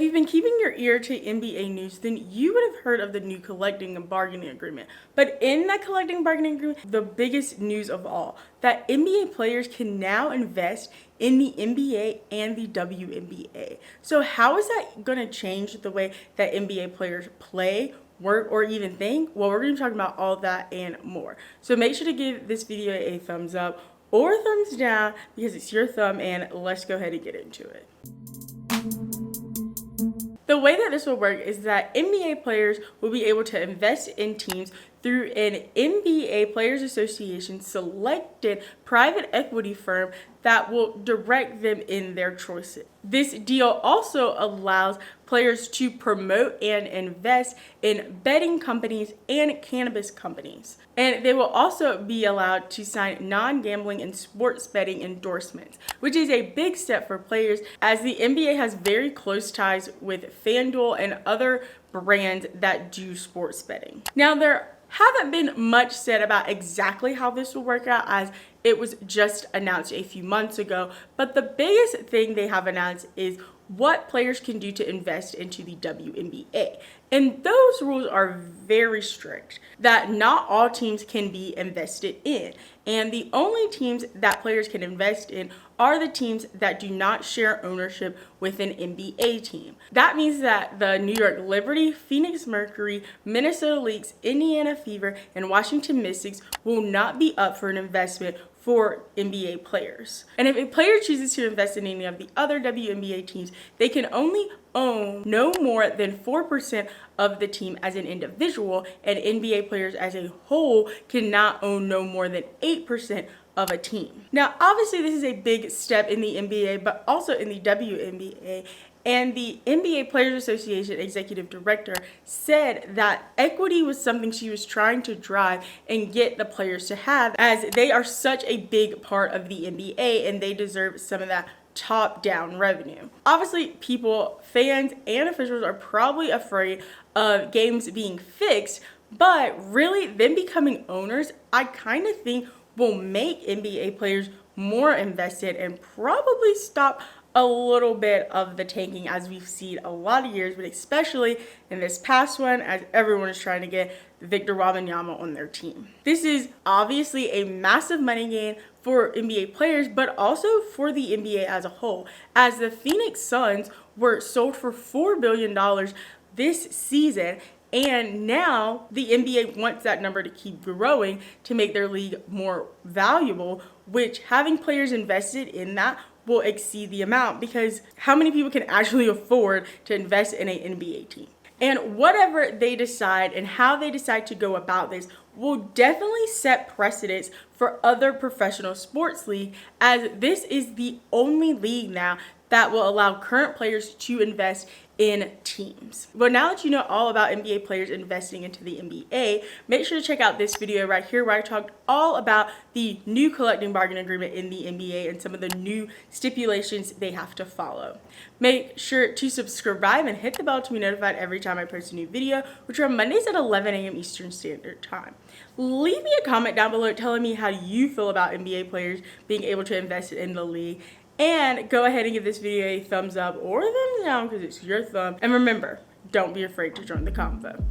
if you've been keeping your ear to NBA news, then you would have heard of the new collecting and bargaining agreement. But in that collecting bargaining agreement, the biggest news of all, that NBA players can now invest in the NBA and the WNBA. So how is that going to change the way that NBA players play, work, or even think? Well, we're going to be talking about all that and more. So make sure to give this video a thumbs up or thumbs down because it's your thumb, and let's go ahead and get into it. The way that this will work is that NBA players will be able to invest in teams through an NBA Players Association selected private equity firm that will direct them in their choices. This deal also allows players to promote and invest in betting companies and cannabis companies. And they will also be allowed to sign non-gambling and sports betting endorsements, which is a big step for players as the NBA has very close ties with FanDuel and other brands that do sports betting. Now, there haven't been much said about exactly how this will work out as it was just announced a few months ago, but the biggest thing they have announced is what players can do to invest into the WNBA. And those rules are very strict, that not all teams can be invested in. And the only teams that players can invest in are the teams that do not share ownership with an NBA team. That means that the New York Liberty, Phoenix Mercury, Minnesota Lynx, Indiana Fever, and Washington Mystics will not be up for an investment for NBA players. And if a player chooses to invest in any of the other WNBA teams, they can only own no more than 4% of the team as an individual, and NBA players as a whole cannot own no more than 8% of a team. Now, obviously this is a big step in the NBA, but also in the WNBA. And the NBA Players Association executive director said that equity was something she was trying to drive and get the players to have, as they are such a big part of the NBA and they deserve some of that top-down revenue. Obviously, people, fans, and officials are probably afraid of games being fixed, but really them becoming owners, I kind of think will make NBA players more invested and probably stop a little bit of the tanking as we've seen a lot of years, but especially in this past one as everyone is trying to get Victor Wembanyama on their team. This is obviously a massive money gain for NBA players, but also for the NBA as a whole, as the Phoenix Suns were sold for $4 billion this season. And now the NBA wants that number to keep growing to make their league more valuable, which having players invested in that will exceed the amount, because how many people can actually afford to invest in an NBA team? And whatever they decide and how they decide to go about this will definitely set precedents for other professional sports leagues, as this is the only league now that will allow current players to invest in teams. Well, now that you know all about NBA players investing into the NBA, make sure to check out this video right here where I talked all about the new collective bargaining agreement in the NBA and some of the new stipulations they have to follow. Make sure to subscribe and hit the bell to be notified every time I post a new video, which are Mondays at 11 a.m. Eastern Standard Time. Leave me a comment down below telling me how you feel about NBA players being able to invest in the league. And go ahead and give this video a thumbs up or a thumbs down because it's your thumb. And remember, don't be afraid to join the convo.